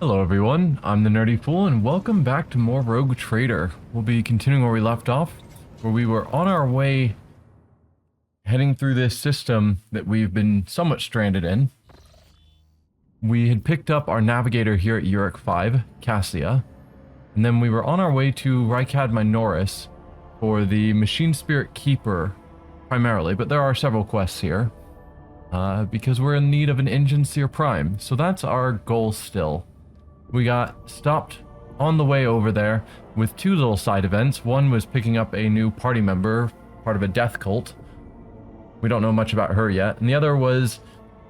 Hello everyone, I'm the Nerdy Fool and welcome back to more Rogue Trader. We'll be continuing where we left off, where we were on our way heading through this system that we've been somewhat stranded in. We had picked up our navigator here at Uric 5, Cassia, and then we were on our way to Rykad Minoris for the Machine Spirit Keeper primarily, but there are several quests here because we're in need of an Engine Seer Prime, so that's our goal still. We got stopped on the way over there with two little side events. One was picking up a new party member, part of a death cult. We don't know much about her yet. And the other was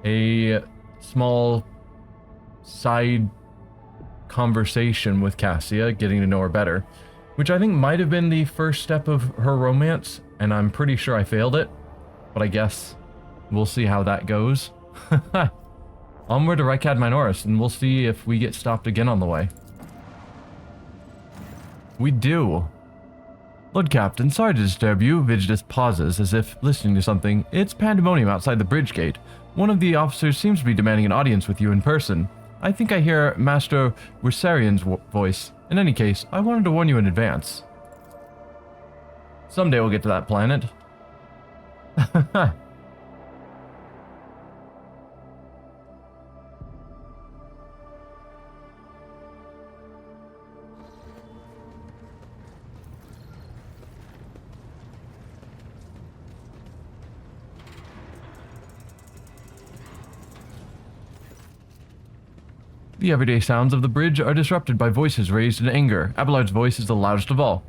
a small side conversation with Cassia, getting to know her better, which I think might have been the first step of her romance, and I'm pretty sure I failed it, but I guess we'll see how that goes. Onward to Rykad Minoris, and we'll see if we get stopped again on the way. We do. Lord Captain, sorry to disturb you. Vigidus pauses, as if listening to something. It's pandemonium outside the bridge gate. One of the officers seems to be demanding an audience with you in person. I think I hear Master Wersarian's voice. In any case, I wanted to warn you in advance. Someday we'll get to that planet. The everyday sounds of the bridge are disrupted by voices raised in anger. Abelard's voice is the loudest of all.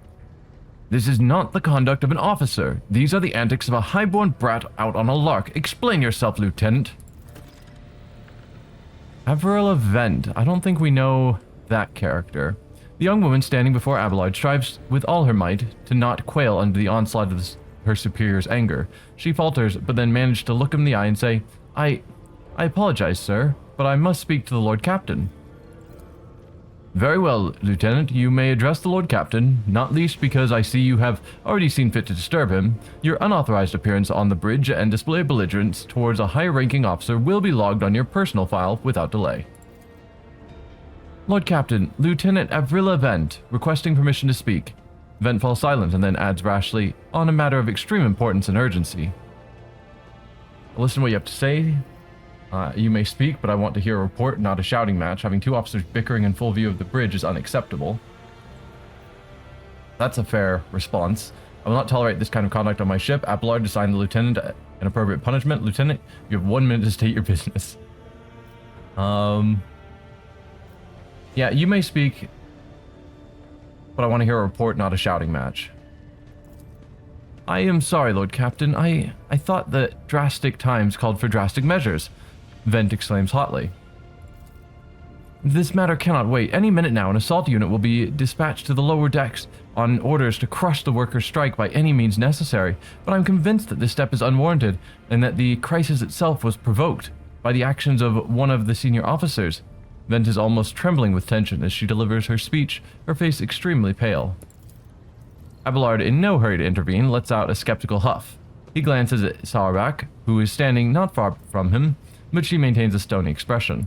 This is not the conduct of an officer. These are the antics of a highborn brat out on a lark. Explain yourself, Lieutenant. Avril Vent. I don't think we know that character. The young woman standing before Abelard strives with all her might to not quail under the onslaught of her superior's anger. She falters, but then manages to look him in the eye and say, I apologize, sir, but I must speak to the Lord Captain. Very well, Lieutenant, you may address the Lord Captain, not least because I see you have already seen fit to disturb him. Your unauthorized appearance on the bridge and display of belligerence towards a higher-ranking officer will be logged on your personal file without delay. Lord Captain, Lieutenant Avril Vent, requesting permission to speak. Vent falls silent and then adds rashly, on a matter of extreme importance and urgency. Listen to what you have to say. You may speak, but I want to hear a report, not a shouting match. Having two officers bickering in full view of the bridge is unacceptable. That's a fair response. I will not tolerate this kind of conduct on my ship. Abelard, assign the lieutenant an appropriate punishment. Lieutenant, you have 1 minute to state your business. Yeah, you may speak, but I want to hear a report, not a shouting match. I am sorry, Lord Captain. I thought that drastic times called for drastic measures. Vent exclaims hotly. This matter cannot wait. Any minute now, an assault unit will be dispatched to the lower decks on orders to crush the workers' strike by any means necessary, but I'm convinced that this step is unwarranted and that the crisis itself was provoked by the actions of one of the senior officers. Vent is almost trembling with tension as she delivers her speech, her face extremely pale. Abelard, in no hurry to intervene, lets out a skeptical huff. He glances at Sauerbach, who is standing not far from him, but she maintains a stony expression.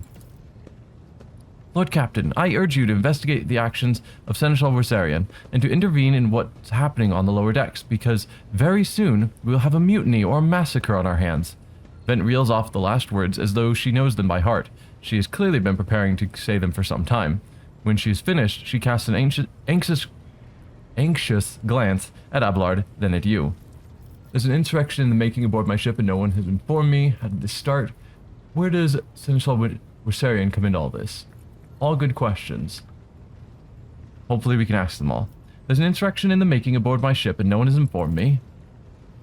Lord Captain, I urge you to investigate the actions of Seneschal Versarian and to intervene in what's happening on the lower decks, because very soon we'll have a mutiny or a massacre on our hands. Vent reels off the last words as though she knows them by heart. She has clearly been preparing to say them for some time. When she is finished, she casts an anxious glance at Abelard, then at you. There's an insurrection in the making aboard my ship and no one has informed me. How did this start? Where does Seneschal Versarian come into all this? All good questions. Hopefully we can ask them all. There's an insurrection in the making aboard my ship and no one has informed me.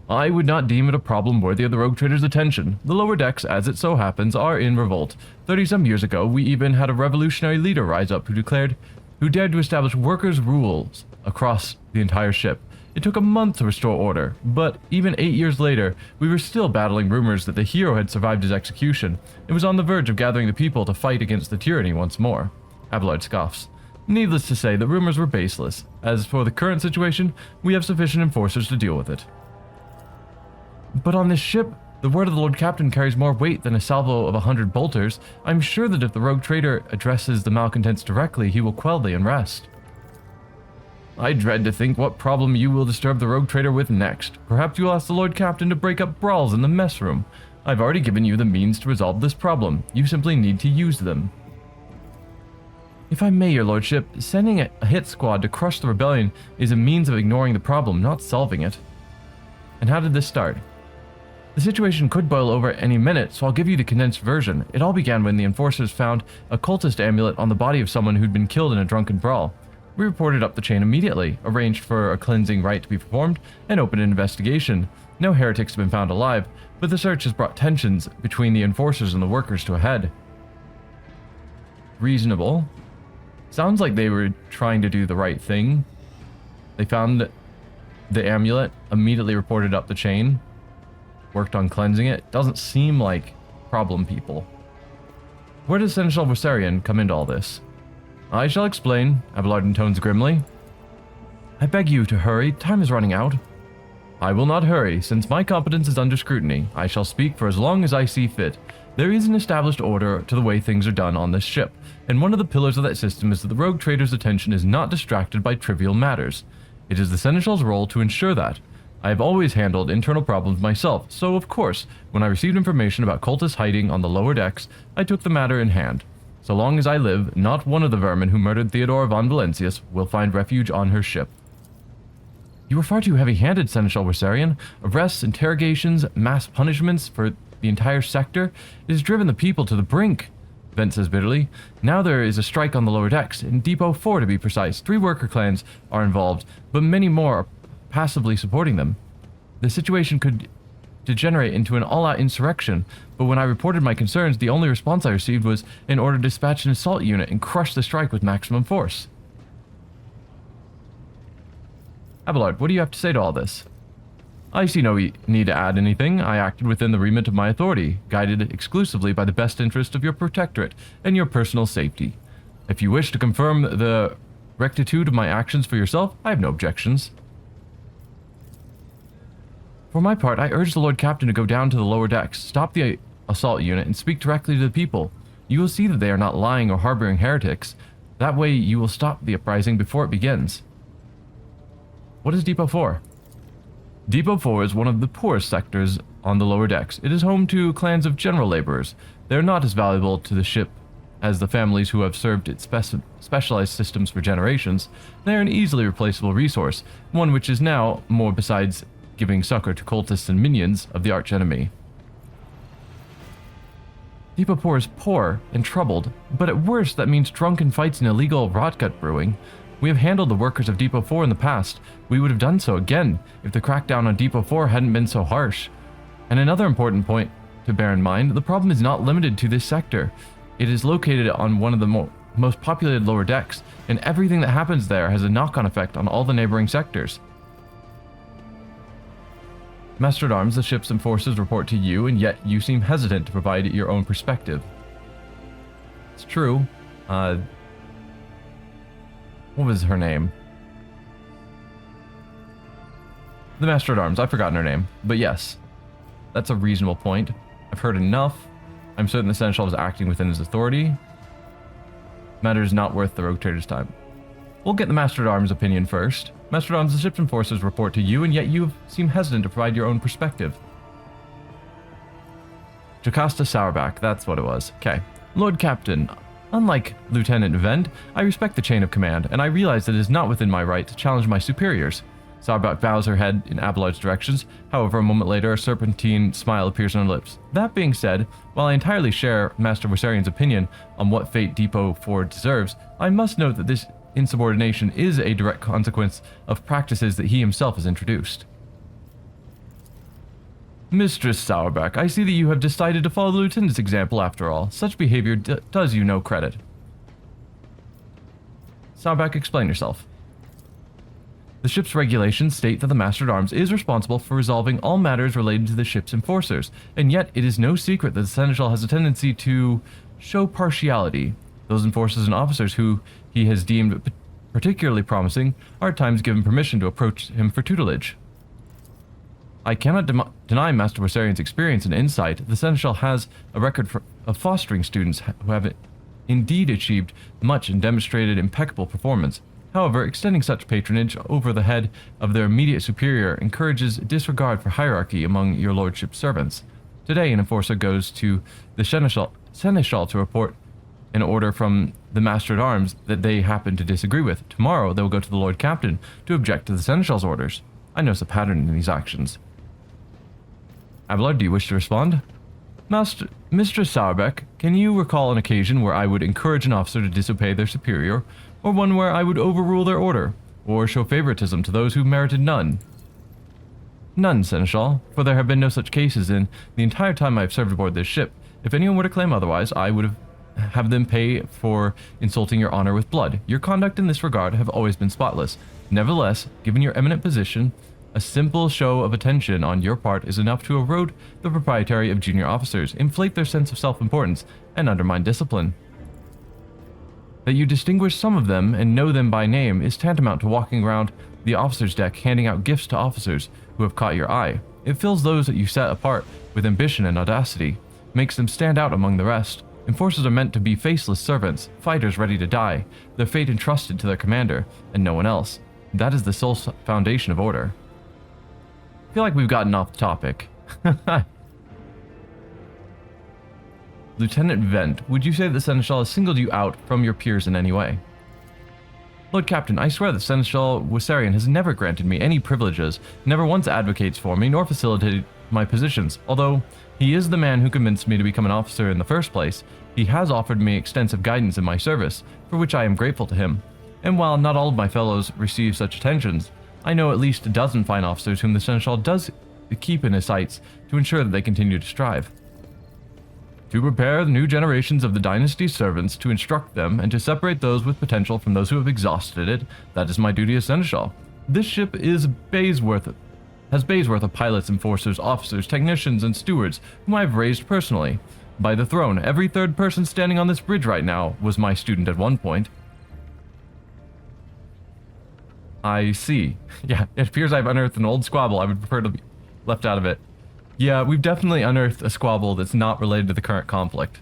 I would not deem it a problem worthy of the rogue trader's attention. The lower decks, as it so happens, are in revolt. 30-some years ago, we even had a revolutionary leader rise up who dared to establish workers' rules across the entire ship. It took a month to restore order, but even 8 years later, we were still battling rumors that the hero had survived his execution. It was on the verge of gathering the people to fight against the tyranny once more. Abelard scoffs. Needless to say, the rumors were baseless. As for the current situation, we have sufficient enforcers to deal with it. But on this ship, The word of the Lord Captain carries more weight than a salvo of 100 bolters. I'm sure that if the rogue trader addresses the malcontents directly, he will quell the unrest. I dread to think what problem you will disturb the rogue trader with next. Perhaps you will ask the Lord Captain to break up brawls in the mess room. I've already given you the means to resolve this problem. You simply need to use them. If I may, your lordship, sending a hit squad to crush the rebellion is a means of ignoring the problem, not solving it. And how did this start? The situation could boil over any minute, so I'll give you the condensed version. It all began when the enforcers found a cultist amulet on the body of someone who'd been killed in a drunken brawl. We reported up the chain immediately, arranged for a cleansing rite to be performed, and opened an investigation. No heretics have been found alive, but the search has brought tensions between the enforcers and the workers to a head. Reasonable. Sounds like they were trying to do the right thing. They found the amulet, immediately reported up the chain, worked on cleansing it. Doesn't seem like problem people. Where does Seneschal Viserion come into all this? I shall explain, Abelard intones grimly. I beg you to hurry, time is running out. I will not hurry, since my competence is under scrutiny. I shall speak for as long as I see fit. There is an established order to the way things are done on this ship, and one of the pillars of that system is that the rogue trader's attention is not distracted by trivial matters. It is the Seneschal's role to ensure that. I have always handled internal problems myself, so of course, when I received information about cultists hiding on the lower decks, I took the matter in hand. So long as I live, not one of the vermin who murdered Theodora von Valentius will find refuge on her ship. You were far too heavy-handed, Seneschal Viserion. Arrests, interrogations, mass punishments for the entire sector. It has driven the people to the brink, Vent says bitterly. Now there is a strike on the lower decks, in Depot 4 to be precise. 3 worker clans are involved, but many more are passively supporting them. The situation could degenerate into an all-out insurrection, but when I reported my concerns, the only response I received was an order to dispatch an assault unit and crush the strike with maximum force. Abelard, what do you have to say to all this? I see no need to add anything. I acted within the remit of my authority, guided exclusively by the best interest of your protectorate and your personal safety. If you wish to confirm the rectitude of my actions for yourself, I have no objections. For my part, I urge the Lord Captain to go down to the lower decks, stop the assault unit, and speak directly to the people. You will see that they are not lying or harboring heretics. That way you will stop the uprising before it begins. What is Depot 4? Depot 4 is one of the poorest sectors on the lower decks. It is home to clans of general laborers. They are not as valuable to the ship as the families who have served its specialized systems for generations. They are an easily replaceable resource, one which is now more besides giving succor to cultists and minions of the archenemy. Depot 4 is poor and troubled, but at worst that means drunken fights and illegal rotgut brewing. We have handled the workers of Depot 4 in the past. We would have done so again if the crackdown on Depot 4 hadn't been so harsh. And another important point to bear in mind, the problem is not limited to this sector. It is located on one of the most populated lower decks, and everything that happens there has a knock-on effect on all the neighboring sectors. Master-at-Arms, the ships and forces report to you, and yet you seem hesitant to provide your own perspective. It's true. What was her name? The Master-at-Arms. I've forgotten her name. But yes, that's a reasonable point. I've heard enough. I'm certain the Seneschal is acting within his authority. Matter is not worth the rogue trader's time. We'll get the Master-at-Arms' opinion first. Master-at-Arms, the ships and forces report to you, and yet you seem hesitant to provide your own perspective. Jocasta Sourback, that's what it was. Okay. Lord Captain, unlike Lieutenant Vent, I respect the chain of command, and I realize that it is not within my right to challenge my superiors. Sourback bows her head in Abelard's directions. However, a moment later, a serpentine smile appears on her lips. That being said, while I entirely share Master Viserion's opinion on what fate Depot 4 deserves, I must note that this insubordination is a direct consequence of practices that he himself has introduced. Mistress Sourback, I see that you have decided to follow the Lieutenant's example after all. Such behavior does you no credit. Sourback, explain yourself. The ship's regulations state that the Master-at-Arms is responsible for resolving all matters related to the ship's enforcers, and yet it is no secret that the Seneschal has a tendency to show partiality. Those enforcers and officers who he has deemed particularly promising are at times given permission to approach him for tutelage. I cannot deny Master Wersarian's experience and insight. The Seneschal has a record of fostering students who have indeed achieved much and demonstrated impeccable performance. However, extending such patronage over the head of their immediate superior encourages disregard for hierarchy among your lordship's servants. Today, an enforcer goes to the Seneschal to report an order from the Master-at-Arms that they happen to disagree with. Tomorrow, they will go to the Lord Captain to object to the Seneschal's orders. I notice a pattern in these actions. Abelard, do you wish to respond? Mistress Sauerbeck, can you recall an occasion where I would encourage an officer to disobey their superior, or one where I would overrule their order, or show favoritism to those who merited none? None, Seneschal, for there have been no such cases in the entire time I have served aboard this ship. If anyone were to claim otherwise, I would have them pay for insulting your honor with blood. Your conduct in this regard have always been spotless. Nevertheless, given your eminent position, a simple show of attention on your part is enough to erode the propriety of junior officers, inflate their sense of self-importance, and undermine discipline. That you distinguish some of them and know them by name is tantamount to walking around the officer's deck handing out gifts to officers who have caught your eye. It fills those that you set apart with ambition and audacity, makes them stand out among the rest. Enforcers are meant to be faceless servants, fighters ready to die, their fate entrusted to their commander, and no one else. That is the sole foundation of order. I feel like we've gotten off topic. Lieutenant Vent, would you say that the Seneschal has singled you out from your peers in any way? Lord Captain, I swear that Seneschal Wersarian has never granted me any privileges, never once advocates for me, nor facilitated my positions. Although he is the man who convinced me to become an officer in the first place, he has offered me extensive guidance in my service, for which I am grateful to him. And while not all of my fellows receive such attentions, I know at least a dozen fine officers whom the Seneschal does keep in his sights to ensure that they continue to strive. To prepare the new generations of the dynasty's servants, to instruct them, and to separate those with potential from those who have exhausted it, that is my duty as Seneschal. This ship is has bays worth of pilots, enforcers, officers, technicians, and stewards, whom I have raised personally. By the throne, every third person standing on this bridge right now was my student at one point. I see. Yeah, it appears I've unearthed an old squabble. I would prefer to be left out of it. Yeah, we've definitely unearthed a squabble that's not related to the current conflict.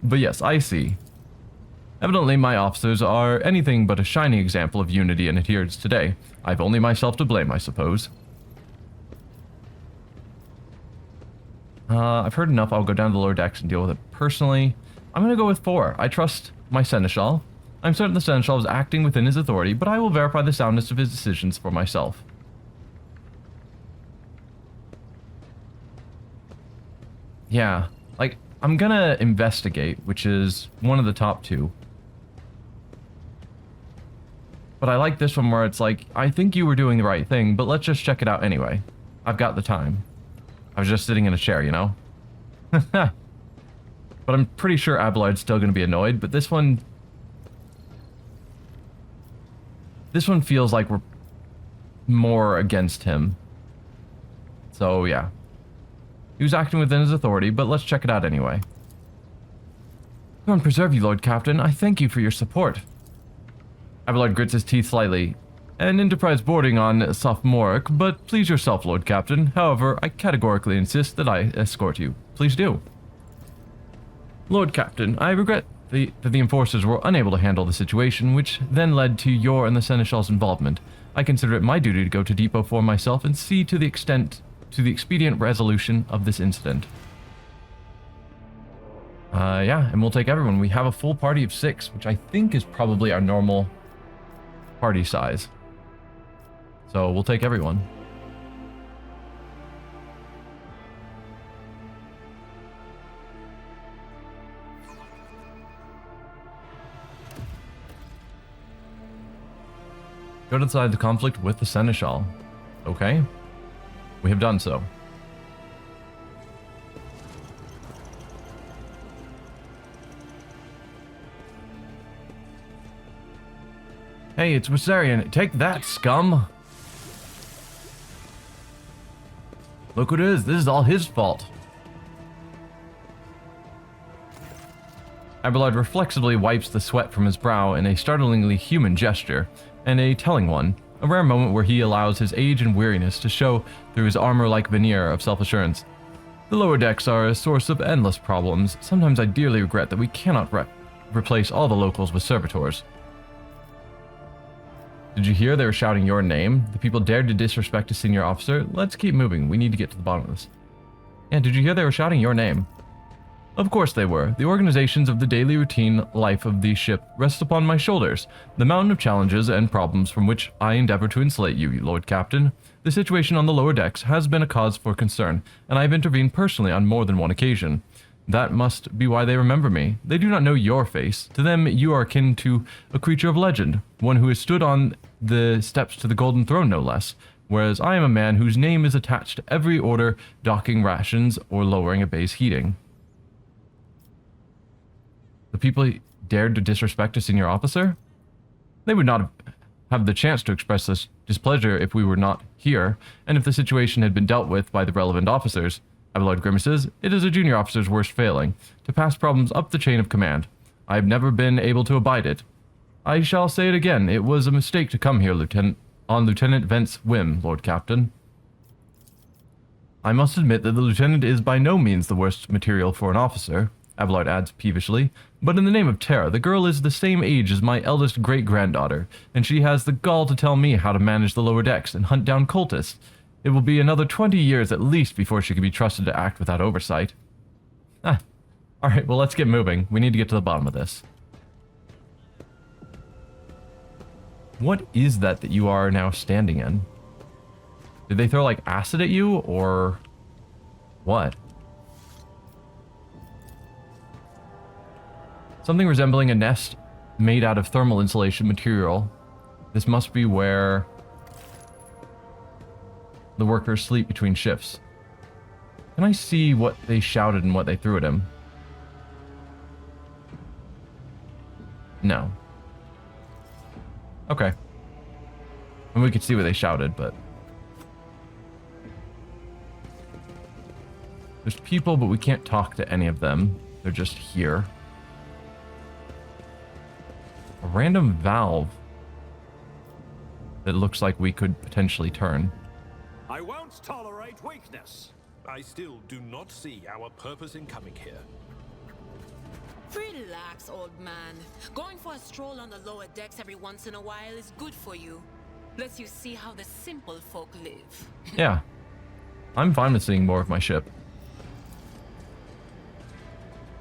But yes, I see. Evidently, my officers are anything but a shining example of unity and adherence today. I've only myself to blame, I suppose. I've heard enough. I'll go down to the lower decks and deal with it personally. I'm going to go with 4. I trust my Seneschal. I'm certain the Seneschal is acting within his authority, but I will verify the soundness of his decisions for myself. Yeah, like, I'm gonna investigate, which is one of the top 2. But I like this one where it's like, I think you were doing the right thing, but let's just check it out anyway. I've got the time. I was just sitting in a chair, you know? But I'm pretty sure Abelard's still gonna be annoyed, but this one feels like we're more against him. So, yeah. He was acting within his authority, but let's check it out anyway. God preserve you, Lord Captain. I thank you for your support. Abelard grits his teeth slightly. An enterprise bordering on sophomoric, but please yourself, Lord Captain. However, I categorically insist that I escort you. Please do. Lord Captain, I regret that the enforcers were unable to handle the situation, which then led to your and the Seneschal's involvement. I consider it my duty to go to Depot for myself and see to the expedient resolution of this incident. Yeah, and we'll take everyone. We have a full party of 6, which I think is probably our normal party size. So we'll take everyone. Go to the side of the conflict with the Seneschal. Okay. We have done so. Hey, it's Wersarian. Take that, scum! Look what it is. This is all his fault. Abelard reflexively wipes the sweat from his brow in a startlingly human gesture, and a telling one. a rare moment where he allows his age and weariness to show through his armor-like veneer of self-assurance. The lower decks are a source of endless problems. Sometimes I dearly regret that we cannot replace all the locals with servitors. Did you hear they were shouting your name? The people dared to disrespect a senior officer. Let's keep moving. We need to get to the bottom of this. Yeah, did you hear they were shouting your name? Of course they were. The organizations of the daily routine life of the ship rests upon my shoulders. The mountain of challenges and problems from which I endeavor to insulate you, Lord Captain. The situation on the lower decks has been a cause for concern, and I have intervened personally on more than one occasion. That must be why they remember me. They do not know your face. To them, you are akin to a creature of legend, one who has stood on the steps to the Golden Throne, no less, whereas I am a man whose name is attached to every order docking rations or lowering a bay's heating. The people dared to disrespect a senior officer? They would not have the chance to express this displeasure if we were not here, and if the situation had been dealt with by the relevant officers. Abelard grimaces. It is a junior officer's worst failing, to pass problems up the chain of command. I have never been able to abide it. I shall say it again, it was a mistake to come here, on Lieutenant Vent's whim, Lord Captain. I must admit that the lieutenant is by no means the worst material for an officer, Abelard adds peevishly, but in the name of Terra, the girl is the same age as my eldest great-granddaughter, and she has the gall to tell me how to manage the lower decks and hunt down cultists. It will be another 20 years at least before she can be trusted to act without oversight. Alright, well let's get moving. We need to get to the bottom of this. What is that you are now standing in? Did they throw like acid at you, or what? Something resembling a nest made out of thermal insulation material. This must be where the workers sleep between shifts. Can I see what they shouted and what they threw at him? No. Okay. And we could see what they shouted, but... There's people, but we can't talk to any of them. They're just here. A random valve that looks like we could potentially turn. I won't tolerate weakness. I still do not see our purpose in coming here. Relax, old man. Going for a stroll on the lower decks every once in a while is good for you. Lets you see how the simple folk live. Yeah. I'm fine with seeing more of my ship.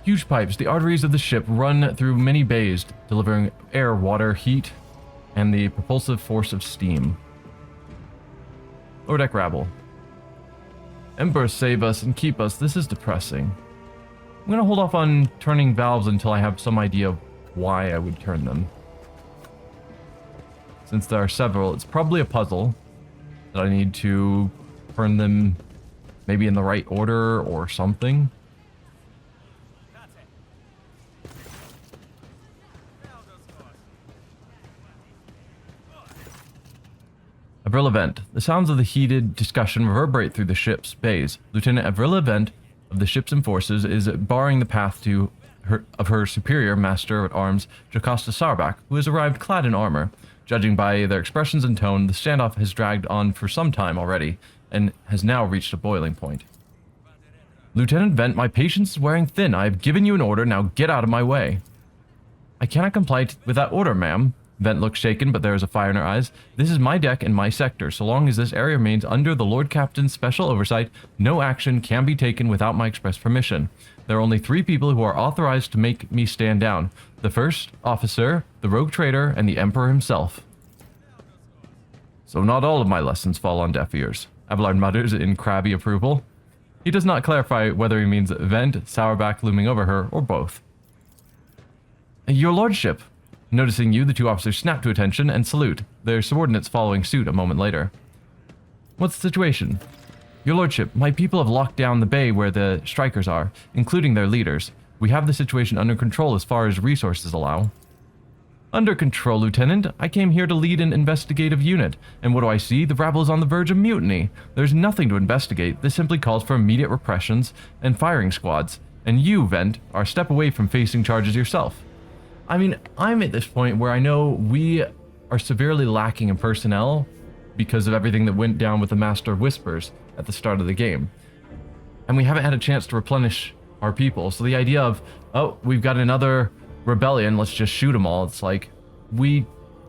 Huge pipes, the arteries of the ship, run through many bays, delivering air, water, heat, and the propulsive force of steam. Lower deck rabble. Emperor, save us and keep us. This is depressing. I'm going to hold off on turning valves until I have some idea of why I would turn them. Since there are several, it's probably a puzzle that I need to turn them maybe in the right order or something. Avril Event. The sounds of the heated discussion reverberate through the ship's bays. Lieutenant Avril Event of the ships and forces is barring the path of her superior master-at-arms, Jocasta Sarbak, who has arrived clad in armor. Judging by their expressions and tone, the standoff has dragged on for some time already, and has now reached a boiling point. Lieutenant Vent, my patience is wearing thin. I have given you an order, now get out of my way. I cannot comply with that order, ma'am. Vent looks shaken, but there is a fire in her eyes. This is my deck and my sector. So long as this area remains under the Lord Captain's special oversight, no action can be taken without my express permission. There are only 3 people who are authorized to make me stand down. The first officer, the rogue trader, and the Emperor himself. So not all of my lessons fall on deaf ears, Abelard mutters in crabby approval. He does not clarify whether he means Vent, Sourback looming over her, or both. Your lordship. Noticing you, the 2 officers snap to attention and salute, their subordinates following suit a moment later. What's the situation? Your lordship, my people have locked down the bay where the strikers are, including their leaders. We have the situation under control as far as resources allow. Under control, Lieutenant. I came here to lead an investigative unit, and what do I see? The rabble is on the verge of mutiny. There's nothing to investigate. This simply calls for immediate repressions and firing squads. And you, Vent, are a step away from facing charges yourself. I mean, I'm at this point where I know we are severely lacking in personnel because of everything that went down with the Master of Whispers at the start of the game. And we haven't had a chance to replenish our people. So the idea of, oh, we've got another rebellion, let's just shoot them all. It's like, we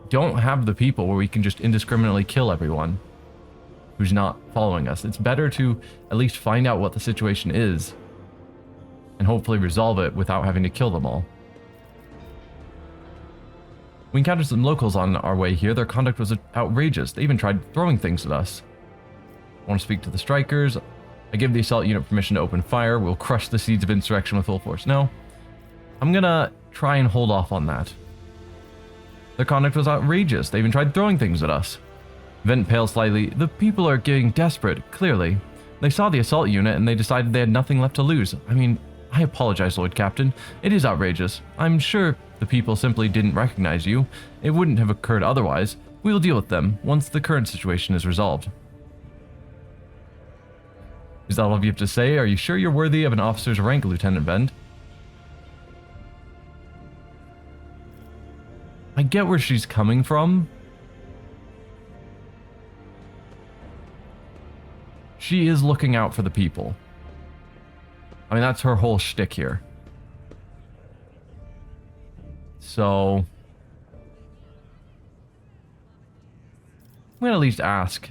don't have the people where we can just indiscriminately kill everyone who's not following us. It's better to at least find out what the situation is and hopefully resolve it without having to kill them all. We encountered some locals on our way here. Their conduct was outrageous. They even tried throwing things at us. I want to speak to the strikers. I give the assault unit permission to open fire. We'll crush the seeds of insurrection with full force. No, I'm gonna try and hold off on that. Their conduct was outrageous. They even tried throwing things at us. Vent paled slightly. The people are getting desperate, clearly. They saw the assault unit and they decided they had nothing left to lose. I mean, I apologize, Lord Captain. It is outrageous. I'm sure the people simply didn't recognize you. It wouldn't have occurred otherwise. We will deal with them once the current situation is resolved. Is that all you have to say? Are you sure you're worthy of an officer's rank, Lieutenant Bend? I get where she's coming from. She is looking out for the people. I mean, that's her whole shtick here. So, I'm going to at least ask.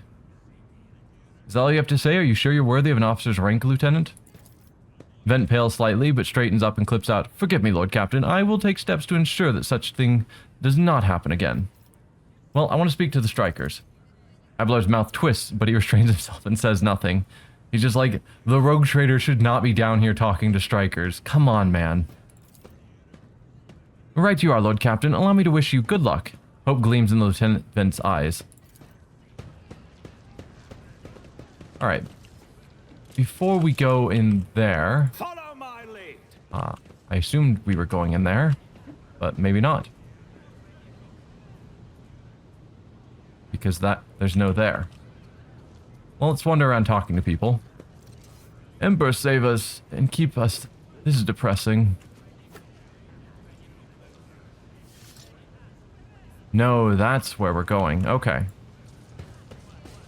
Is that all you have to say? Are you sure you're worthy of an officer's rank, Lieutenant? Vent pales slightly, but straightens up and clips out. Forgive me, Lord Captain. I will take steps to ensure that such thing does not happen again. Well, I want to speak to the strikers. Ablar's mouth twists, but he restrains himself and says nothing. He's just like, the rogue trader should not be down here talking to strikers. Come on, man. Right you are, Lord Captain. Allow me to wish you good luck. Hope gleams in the Lieutenant Vent's eyes. Alright. Before we go in there... Follow my lead. I assumed we were going in there, but maybe not. Because there's no there. Well, let's wander around talking to people. Emperor, save us and keep us. This is depressing. No, that's where we're going. Okay.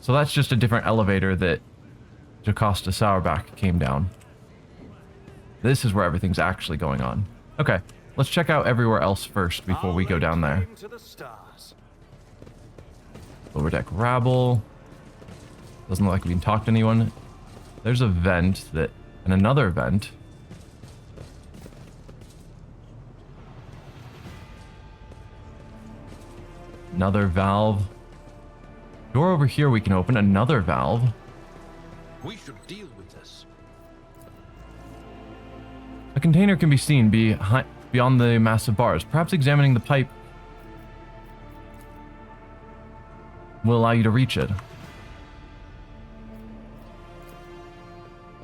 So that's just a different elevator that Jocasta Sourback came down. This is where everything's actually going on. Okay, let's check out everywhere else first before we go down there. Lower deck rabble. Doesn't look like we can talk to anyone. There's a vent and another vent. Another valve. Door over here we can open. Another valve. We should deal with this. A container can be seen beyond the massive bars. Perhaps examining the pipe will allow you to reach it.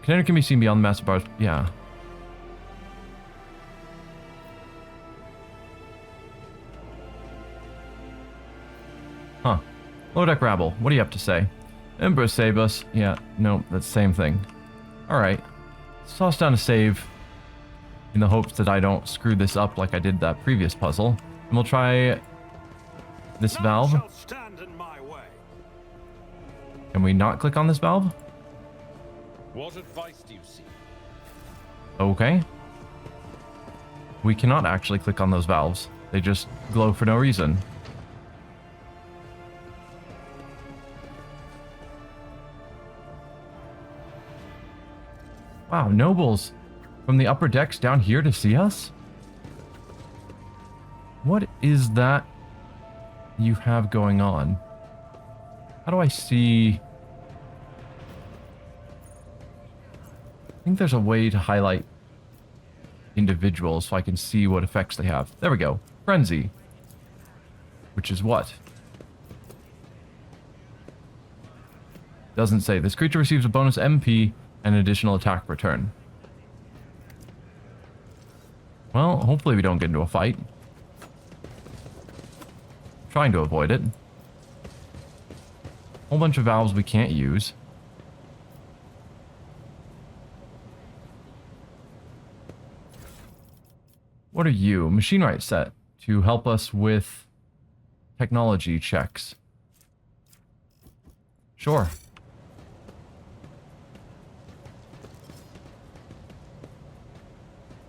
Container can be seen beyond the massive bars. Yeah. Huh. Lower deck rabble. What do you have to say? Emperor, save us. Yeah, no, that's the same thing. Alright. Let's toss down a save in the hopes that I don't screw this up like I did that previous puzzle. And we'll try this valve. Can we not click on this valve? What advice do you seek? Okay. We cannot actually click on those valves. They just glow for no reason. Wow, nobles from the upper decks down here to see us? What is that you have going on? How do I see... I think there's a way to highlight individuals so I can see what effects they have. There we go. Frenzy. Which is what? Doesn't say. This creature receives a bonus MP and additional attack return. Well, hopefully we don't get into a fight. Trying to avoid it. Whole bunch of valves we can't use. What are you? Machine right set to help us with technology checks. Sure.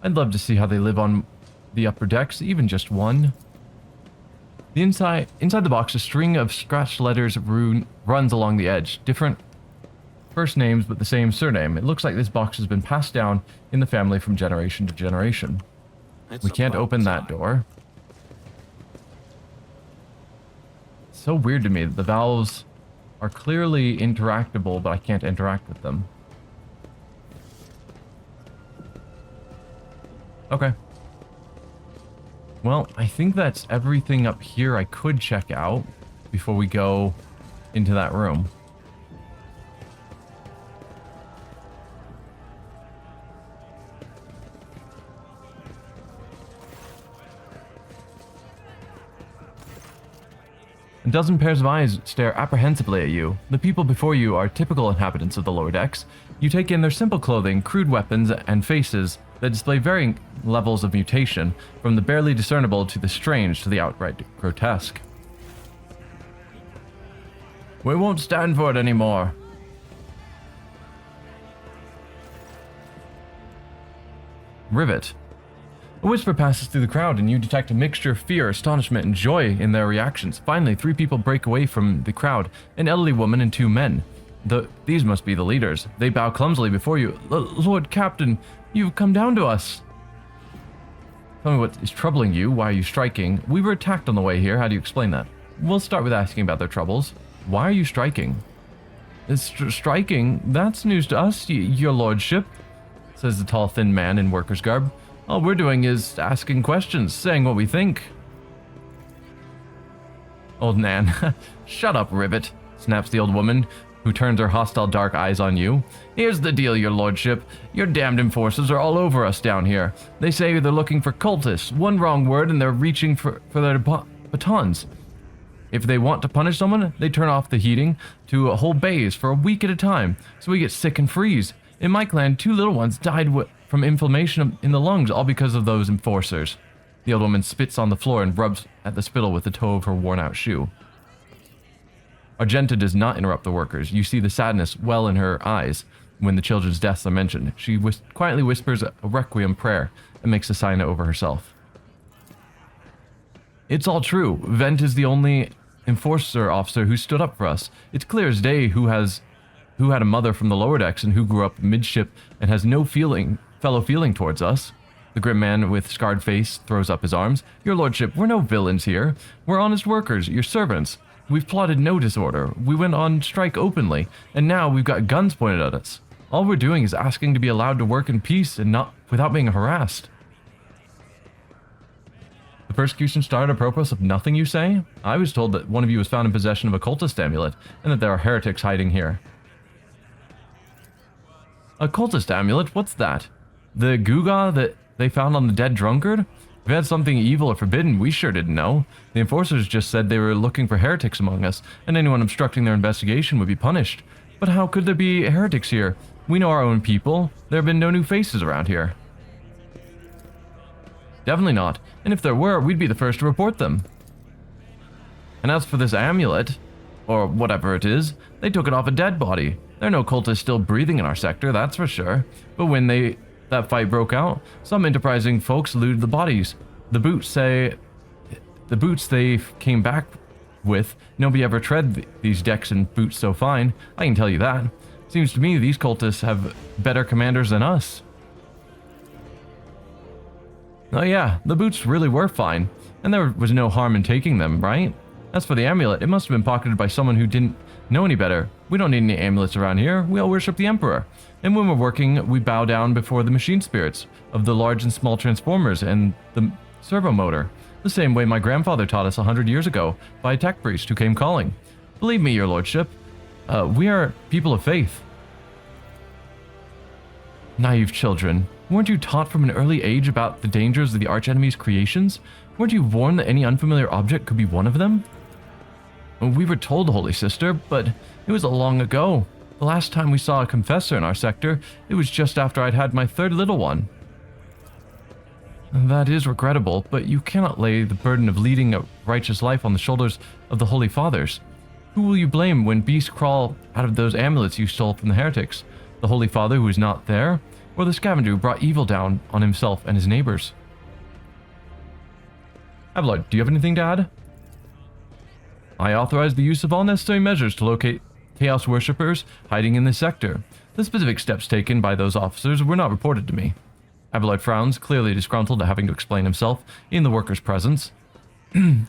I'd love to see how they live on the upper decks, even just one. The inside the box, a string of scratched letters runs along the edge. Different first names, but the same surname. It looks like this box has been passed down in the family from generation to generation. We can't open that door. It's so weird to me that the valves are clearly interactable, but I can't interact with them. Okay. Well, I think that's everything up here I could check out before we go into that room. A dozen pairs of eyes stare apprehensively at you. The people before you are typical inhabitants of the lower decks. You take in their simple clothing, crude weapons, and faces that display varying levels of mutation, from the barely discernible to the strange to the outright grotesque. We won't stand for it anymore. Rivet. A whisper passes through the crowd, and you detect a mixture of fear, astonishment, and joy in their reactions. Finally, 3 people break away from the crowd, an elderly woman and 2 men. These must be the leaders. They bow clumsily before you. Lord Captain, you've come down to us. Tell me what is troubling you. Why are you striking? We were attacked on the way here. How do you explain that? We'll start with asking about their troubles. Why are you striking? Striking? That's news to us, your lordship, says the tall, thin man in worker's garb. All we're doing is asking questions, saying what we think. Old Nan. Shut up, Rivet, snaps the old woman, who turns her hostile dark eyes on you. Here's the deal, your lordship. Your damned enforcers are all over us down here. They say they're looking for cultists. One wrong word and they're reaching for their batons. If they want to punish someone, they turn off the heating to whole bays for a week at a time, so we get sick and freeze. In my clan, 2 little ones died from inflammation in the lungs, all because of those enforcers. The old woman spits on the floor and rubs at the spittle with the toe of her worn-out shoe. Argenta does not interrupt the workers. You see the sadness well in her eyes when the children's deaths are mentioned. She quietly whispers a requiem prayer and makes a sign over herself. It's all true. Vent is the only enforcer officer who stood up for us. It's clear as day who had a mother from the lower decks and who grew up midship and has no fellow feeling towards us. The grim man with scarred face throws up his arms. Your lordship, we're no villains here. We're honest workers, your servants. We've plotted no disorder. We went on strike openly, and now we've got guns pointed at us. All we're doing is asking to be allowed to work in peace and not without being harassed. The persecution started apropos of nothing, you say? I was told that one of you was found in possession of a cultist amulet, and that there are heretics hiding here. A cultist amulet? What's that? The gewgaw that they found on the dead drunkard? If it had something evil or forbidden, we sure didn't know. The enforcers just said they were looking for heretics among us, and anyone obstructing their investigation would be punished. But how could there be heretics here? We know our own people. There have been no new faces around here. Definitely not. And if there were, we'd be the first to report them. And as for this amulet, or whatever it is, they took it off a dead body. There are no cultists still breathing in our sector, that's for sure. But when that fight broke out, some enterprising folks looted the bodies. The boots they came back with, nobody ever tread these decks in boots so fine. I can tell you that. Seems to me these cultists have better commanders than us. Oh yeah, the boots really were fine, and there was no harm in taking them, right? As for the amulet, it must have been pocketed by someone who didn't know any better. We don't need any amulets around here. We all worship the Emperor. And when we're working, we bow down before the machine spirits of the large and small transformers and the servo motor, the same way my grandfather taught us 100 years ago by a tech priest who came calling. Believe me, your lordship, we are people of faith. Naive children. Weren't you taught from an early age about the dangers of the archenemy's creations? Weren't you warned that any unfamiliar object could be one of them? We were told, Holy Sister, but it was long ago. The last time we saw a confessor in our sector, it was just after I'd had my 3rd little one. That is regrettable, but you cannot lay the burden of leading a righteous life on the shoulders of the Holy Fathers. Who will you blame when beasts crawl out of those amulets you stole from the heretics? The Holy Father who is not there? Or the scavenger who brought evil down on himself and his neighbors? Abelard, do you have anything to add? I authorize the use of all necessary measures to locate Chaos worshippers hiding in this sector. The specific steps taken by those officers were not reported to me. Abelard frowns, clearly disgruntled at having to explain himself in the workers' presence.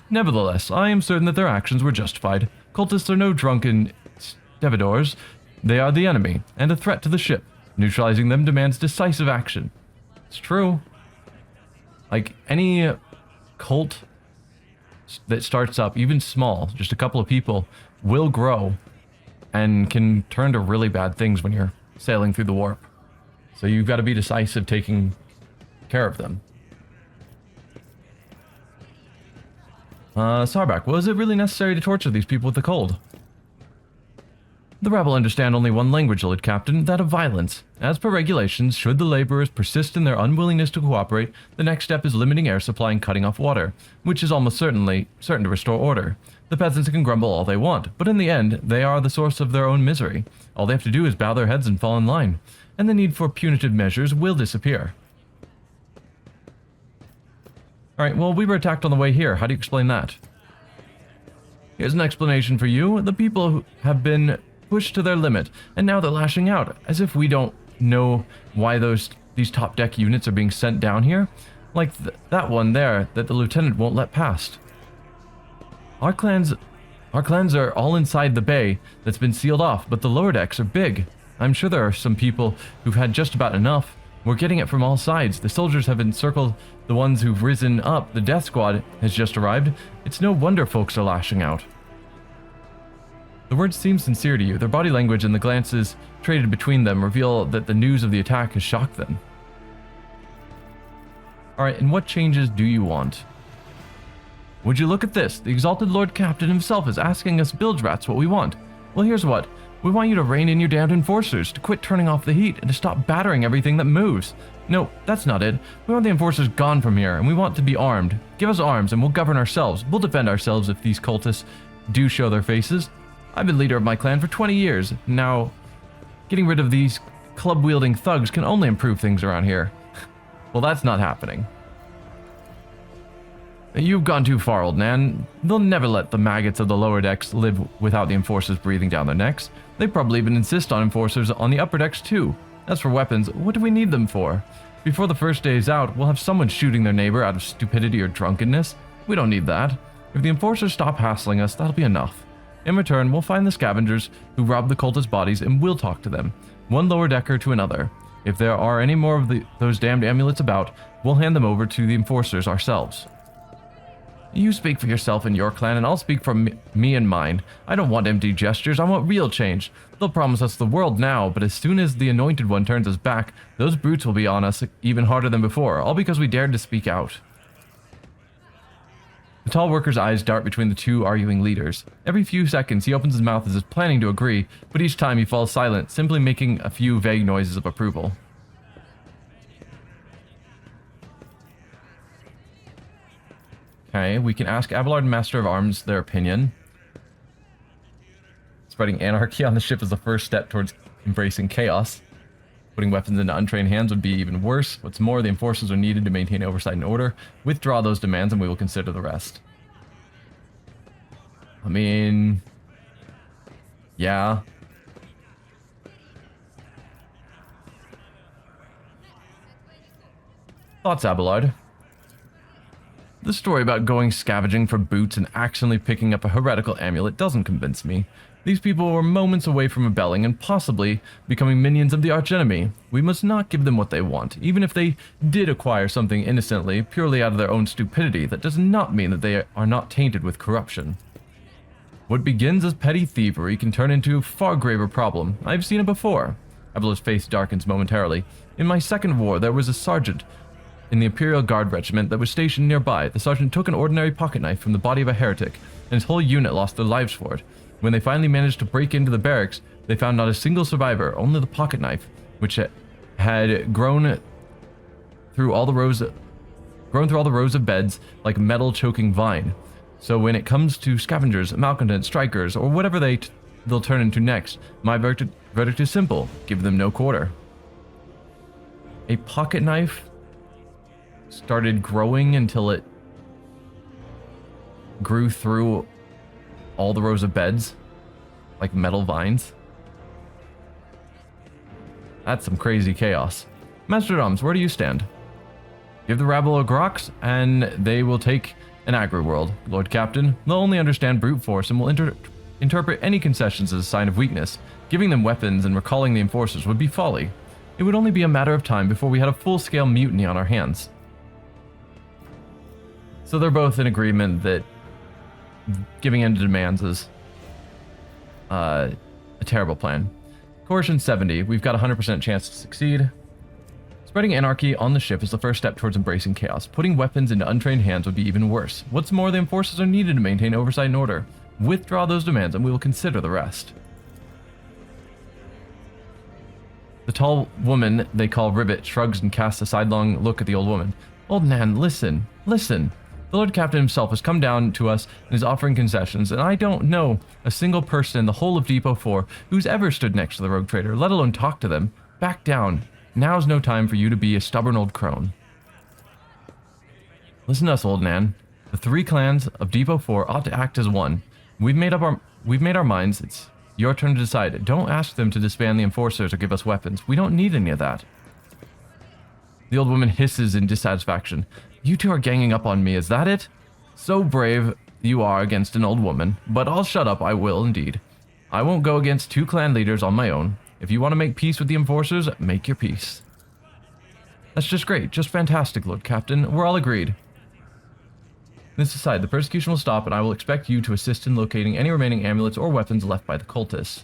Nevertheless, I am certain that their actions were justified. Cultists are no drunken stevedores. They are the enemy, and a threat to the ship. Neutralizing them demands decisive action. It's true. Like, any cult that starts up, even small, just a couple of people, will grow and can turn to really bad things when you're sailing through the warp. So you've got to be decisive taking care of them. Sarback, was it really necessary to torture these people with the cold? The rabble understand only one language, Lord Captain, that of violence. As per regulations, should the laborers persist in their unwillingness to cooperate, the next step is limiting air supply and cutting off water, which is almost certain to restore order. The peasants can grumble all they want, but in the end, they are the source of their own misery. All they have to do is bow their heads and fall in line, and the need for punitive measures will disappear. Alright, well, we were attacked on the way here. How do you explain that? Here's an explanation for you. The people have been pushed to their limit, and now they're lashing out, as if we don't know why these top deck units are being sent down here. Like that one there that the lieutenant won't let past. Our clans are all inside the bay that's been sealed off, but the lower decks are big. I'm sure there are some people who've had just about enough. We're getting it from all sides. The soldiers have encircled the ones who've risen up. The death squad has just arrived. It's no wonder folks are lashing out. The words seem sincere to you. Their body language and the glances traded between them reveal that the news of the attack has shocked them. Alright, and what changes do you want? Would you look at this? The exalted Lord Captain himself is asking us bilge rats what we want. Well, here's what. We want you to rein in your damned enforcers, to quit turning off the heat, and to stop battering everything that moves. No, that's not it. We want the enforcers gone from here, and we want to be armed. Give us arms, and we'll govern ourselves. We'll defend ourselves if these cultists do show their faces. I've been leader of my clan for 20 years. Now, getting rid of these club-wielding thugs can only improve things around here. Well, that's not happening. You've gone too far, old man. They'll never let the maggots of the lower decks live without the enforcers breathing down their necks. They probably even insist on enforcers on the upper decks too. As for weapons, what do we need them for? Before the first day is out, we'll have someone shooting their neighbor out of stupidity or drunkenness. We don't need that. If the enforcers stop hassling us, that'll be enough. In return, we'll find the scavengers who robbed the cultist bodies and we'll talk to them, one lower decker to another. If there are any more of those damned amulets about, we'll hand them over to the enforcers ourselves. You speak for yourself and your clan, and I'll speak for me and mine. I don't want empty gestures, I want real change. They'll promise us the world now, but as soon as the Anointed One turns us back, those brutes will be on us even harder than before, all because we dared to speak out. The tall worker's eyes dart between the two arguing leaders. Every few seconds, he opens his mouth as if planning to agree, but each time he falls silent, simply making a few vague noises of approval. Okay, we can ask Abelard and Master of Arms their opinion. Spreading anarchy on the ship is the first step towards embracing chaos. Putting weapons into untrained hands would be even worse. What's more, the enforcers are needed to maintain oversight and order. Withdraw those demands and we will consider the rest. I mean... yeah. Thoughts, Abelard? The story about going scavenging for boots and accidentally picking up a heretical amulet doesn't convince me. These people were moments away from rebelling and possibly becoming minions of the archenemy. We must not give them what they want. Even if they did acquire something innocently, purely out of their own stupidity, that does not mean that they are not tainted with corruption. What begins as petty thievery can turn into a far graver problem. I've seen it before. Evelyn's face darkens momentarily. In my second war, there was a sergeant in the Imperial Guard regiment that was stationed nearby. The sergeant took an ordinary pocket knife from the body of a heretic, and his whole unit lost their lives for it. When they finally managed to break into the barracks, they found not a single survivor, only the pocket knife, which had grown through all the rows grown through all the rows of beds like metal choking vine. So when it comes to scavengers, malcontents, strikers, or whatever they'll turn into next, my verdict is simple: give them no quarter. A pocket knife started growing until it grew through all the rows of beds like metal vines. That's some crazy chaos. Master-at-Arms, where do you stand? Give the rabble a grox, and they will take an agri-world. Lord Captain, they'll only understand brute force and will interpret any concessions as a sign of weakness. Giving them weapons and recalling the enforcers would be folly. It would only be a matter of time before we had a full-scale mutiny on our hands. So they're both in agreement that giving in to demands is a terrible plan. Coercion 70. We've got a 100% chance to succeed. Spreading anarchy on the ship is the first step towards embracing chaos. Putting weapons into untrained hands would be even worse. What's more, the enforcers are needed to maintain oversight and order. Withdraw those demands and we will consider the rest. The tall woman they call Ribbit shrugs and casts a sidelong look at the old woman. Old Nan, listen. The Lord Captain himself has come down to us and is offering concessions, and I don't know a single person in the whole of Depot 4 who's ever stood next to the rogue trader, let alone talk to them. Back down. Now's no time for you to be a stubborn old crone. Listen to us, old Nan. The 3 clans of Depot 4 ought to act as one. We've made our minds. It's your turn to decide. Don't ask them to disband the enforcers or give us weapons. We don't need any of that. The old woman hisses in dissatisfaction. You two are ganging up on me, is that it? So brave you are against an old woman, but I'll shut up, I will indeed. I won't go against 2 clan leaders on my own. If you want to make peace with the enforcers, make your peace. That's just great, just fantastic, Lord Captain. We're all agreed. This aside, the persecution will stop, and I will expect you to assist in locating any remaining amulets or weapons left by the cultists.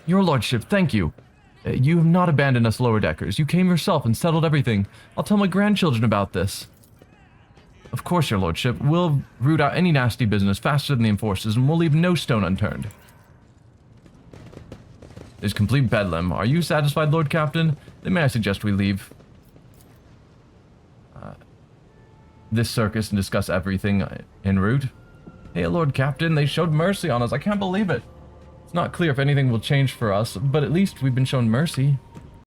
Your lordship, thank you. You have not abandoned us lower deckers. You came yourself and settled everything. I'll tell my grandchildren about this. Of course, your lordship. We'll root out any nasty business faster than the enforcers, and we'll leave no stone unturned. There's complete bedlam. Are you satisfied, Lord Captain? Then may I suggest we leave this circus and discuss everything en route? Hey, Lord Captain, they showed mercy on us. I can't believe it. It's not clear if anything will change for us, but at least we've been shown mercy.